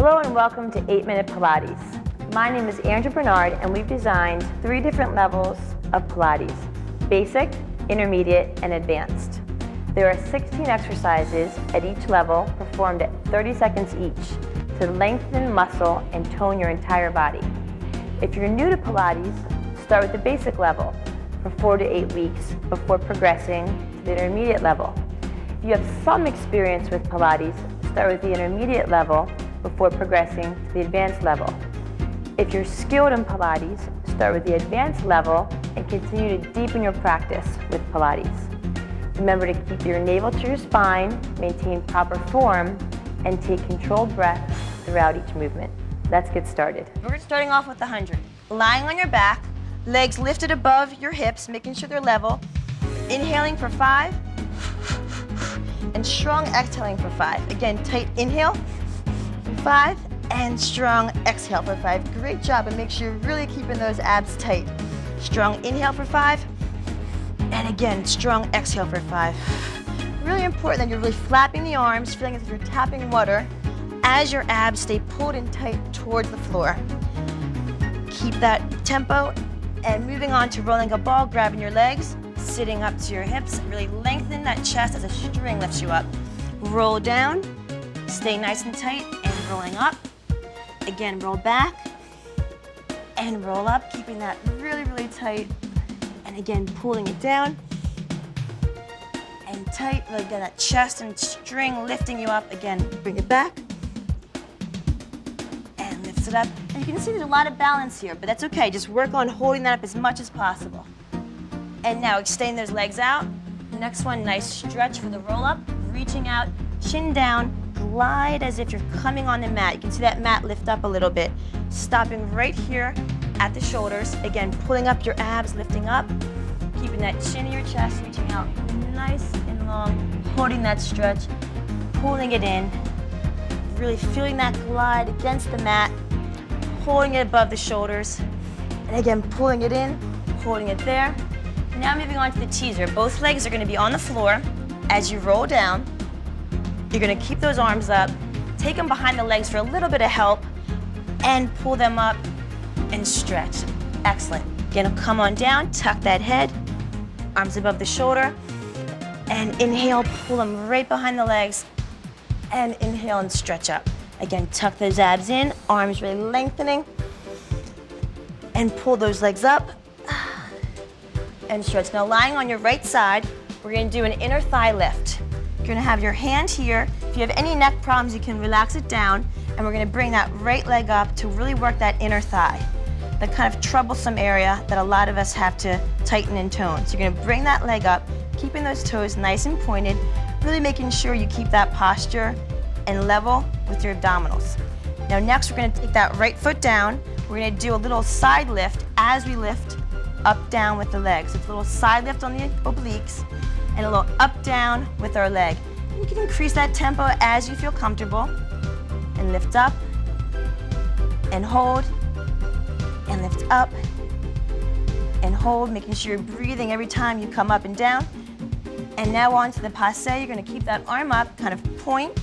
Hello and welcome to 8-Minute Pilates. My name is Andrea Bernard and we've designed 3 different levels of Pilates: basic, intermediate, and advanced. There are 16 exercises at each level performed at 30 seconds each to lengthen muscle and tone your entire body. If you're new to Pilates, start with the basic level for 4 to 8 weeks before progressing to the intermediate level. If you have some experience with Pilates, start with the intermediate level before progressing to the advanced level. If you're skilled in Pilates, start with the advanced level and continue to deepen your practice with Pilates. Remember to keep your navel to your spine, maintain proper form, and take controlled breaths throughout each movement. Let's get started. We're starting off with the 100. Lying on your back, legs lifted above your hips, making sure they're level. Inhaling for 5, and strong exhaling for 5. Again, tight inhale for 5, and strong exhale for 5. Great job, and make sure you're really keeping those abs tight. Strong inhale for 5, and again, strong exhale for 5. Really important that you're really flapping the arms, feeling as if you're tapping water as your abs stay pulled in tight towards the floor. Keep that tempo, and moving on to rolling a ball, grabbing your legs, sitting up to your hips, really lengthen that chest as a string lifts you up. Roll down, stay nice and tight, and rolling up. Again, roll back, and roll up, keeping that really, really tight. And again, pulling it down, and tight, really get that chest and string lifting you up. Again, bring it back, and lift it up. And you can see there's a lot of balance here, but that's okay. Just work on holding that up as much as possible. And now extend those legs out. Next one, nice stretch for the roll up. Reaching out, chin down, glide as if you're coming on the mat. You can see that mat lift up a little bit. Stopping right here at the shoulders. Again, pulling up your abs, lifting up. Keeping that chin in your chest, reaching out nice and long. Holding that stretch, pulling it in. Really feeling that glide against the mat. Holding it above the shoulders. And again, pulling it in, holding it there. Now moving on to the teaser. Both legs are going to be on the floor. As you roll down, you're going to keep those arms up, take them behind the legs for a little bit of help, and pull them up and stretch. Excellent. Again, come on down, tuck that head, arms above the shoulder, and inhale, pull them right behind the legs, and inhale and stretch up. Again, tuck those abs in, arms really lengthening, and pull those legs up, and stretch. Now lying on your right side, we're going to do an inner thigh lift. You're going to have your hand here. If you have any neck problems, you can relax it down, and we're going to bring that right leg up to really work that inner thigh, the kind of troublesome area that a lot of us have to tighten and tone. So you're going to bring that leg up, keeping those toes nice and pointed, really making sure you keep that posture and level with your abdominals. Now next, we're going to take that right foot down. We're going to do a little side lift as we lift up, down with the legs. It's a little side lift on the obliques and a little up, down with our leg. You can increase that tempo as you feel comfortable. And lift up, and hold, and lift up, and hold, making sure you're breathing every time you come up and down. And now on to the passe. You're going to keep that arm up, kind of point,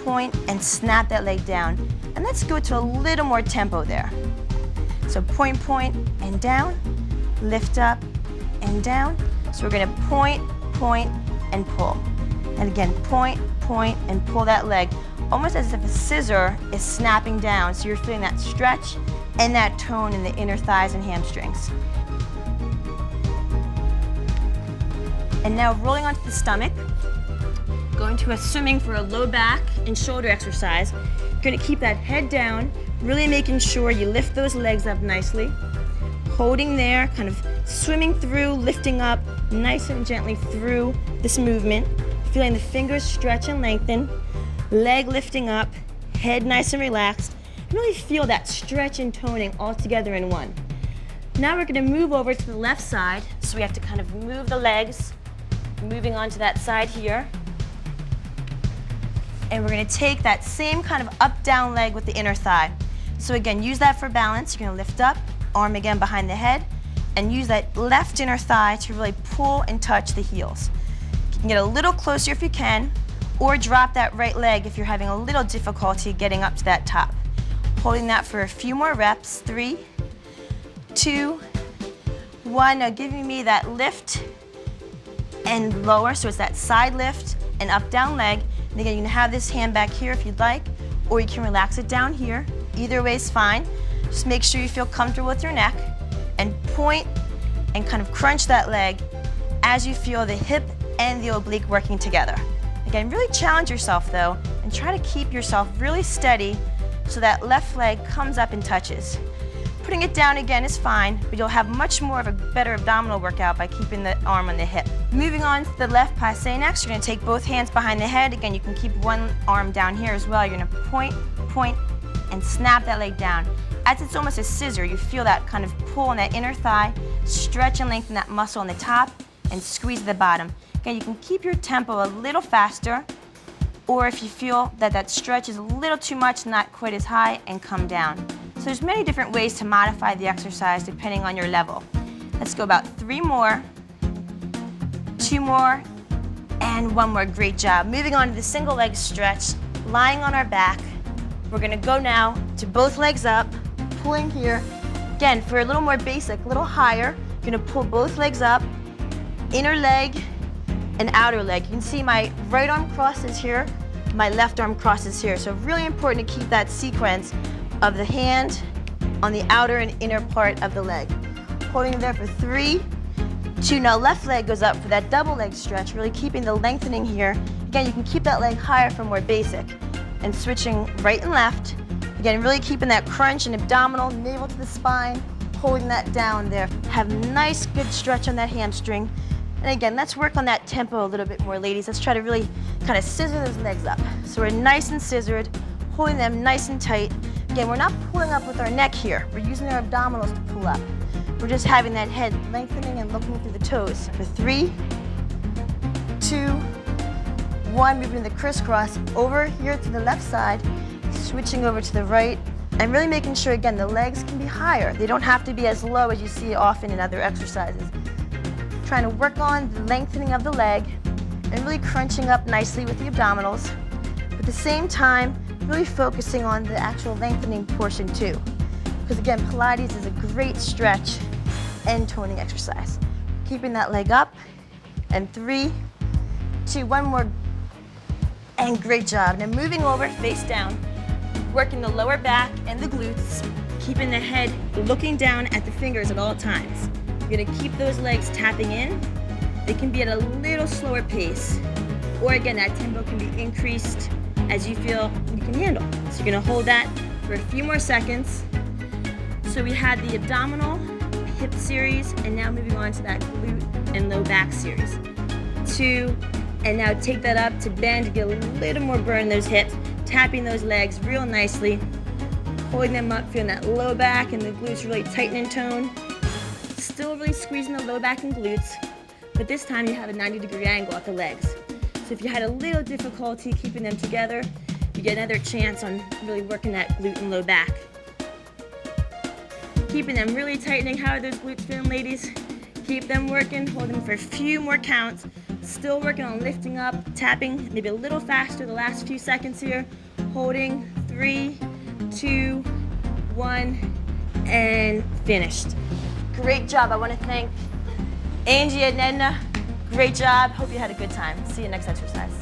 point, and snap that leg down. And let's go to a little more tempo there. So point, point, and down. Lift up and down. So we're going to point, point, and pull. And again, point, point, and pull that leg, almost as if a scissor is snapping down. So you're feeling that stretch and that tone in the inner thighs and hamstrings. And now rolling onto the stomach, going to swimming for a low back and shoulder exercise. You're going to keep that head down, really making sure you lift those legs up nicely. Holding there, kind of swimming through, lifting up, nice and gently through this movement. Feeling the fingers stretch and lengthen, leg lifting up, head nice and relaxed. Really feel that stretch and toning all together in one. Now we're going to move over to the left side, so we have to kind of move the legs, moving onto that side here. And we're going to take that same kind of up-down leg with the inner thigh. So again, use that for balance. You're going to lift up, arm again behind the head, and use that left inner thigh to really pull and touch the heels. You can get a little closer if you can, or drop that right leg if you're having a little difficulty getting up to that top. Holding that for a few more reps. 3, 2, 1. Now giving me that lift and lower, so it's that side lift and up down leg. And again, you can have this hand back here if you'd like, or you can relax it down here. Either way is fine. Just make sure you feel comfortable with your neck and point and kind of crunch that leg as you feel the hip and the oblique working together. Again, really challenge yourself though, and try to keep yourself really steady so that left leg comes up and touches. Putting it down again is fine, but you'll have much more of a better abdominal workout by keeping the arm on the hip. Moving on to the left passe next, you're gonna take both hands behind the head. Again, you can keep one arm down here as well. You're gonna point, and snap that leg down. As it's almost a scissor, you feel that kind of pull on that inner thigh, stretch and lengthen that muscle on the top, and squeeze at the bottom. Again, you can keep your tempo a little faster, or if you feel that that stretch is a little too much, not quite as high, and come down. So there's many different ways to modify the exercise depending on your level. Let's go about 3 more, 2 more, and 1 more. Great job. Moving on to the single leg stretch, lying on our back. We're gonna go now to both legs up, pulling here. Again, for a little more basic, a little higher, you're gonna pull both legs up, inner leg and outer leg. You can see my right arm crosses here, my left arm crosses here. So really important to keep that sequence of the hand on the outer and inner part of the leg. Holding it there for 3, 2, now left leg goes up for that double leg stretch, really keeping the lengthening here. Again, you can keep that leg higher for more basic. And switching right and left. Again, really keeping that crunch and abdominal, navel to the spine, holding that down there. Have nice, good stretch on that hamstring. And again, let's work on that tempo a little bit more, ladies. Let's try to really kind of scissor those legs up. So we're nice and scissored, holding them nice and tight. Again, we're not pulling up with our neck here. We're using our abdominals to pull up. We're just having that head lengthening and looking through the toes. For 3, 2, 1, moving the crisscross over here to the left side, switching over to the right, and really making sure, again, the legs can be higher. They don't have to be as low as you see often in other exercises. Trying to work on the lengthening of the leg and really crunching up nicely with the abdominals. But at the same time, really focusing on the actual lengthening portion too. Because again, Pilates is a great stretch and toning exercise. Keeping that leg up, and 3, 2, 1 more. And great job. Now moving over face down, working the lower back and the glutes, keeping the head looking down at the fingers at all times. You're gonna keep those legs tapping in. They can be at a little slower pace, or again, that tempo can be increased as you feel you can handle. So you're gonna hold that for a few more seconds. So we had the abdominal hip series, and now moving on to that glute and low back series. 2, and now take that up to bend to get a little more burn in those hips, tapping those legs real nicely, holding them up, feeling that low back and the glutes really tighten in tone. Still really squeezing the low back and glutes, but this time you have a 90-degree angle at the legs. So if you had a little difficulty keeping them together, you get another chance on really working that glute and low back. Keeping them really tightening. How are those glutes feeling, ladies? Keep them working, hold them for a few more counts. Still working on lifting up, tapping, maybe a little faster the last few seconds here. Holding, 3, 2, 1, and finished. Great job. I want to thank Angie and Edna. Great job. Hope you had a good time. See you next exercise.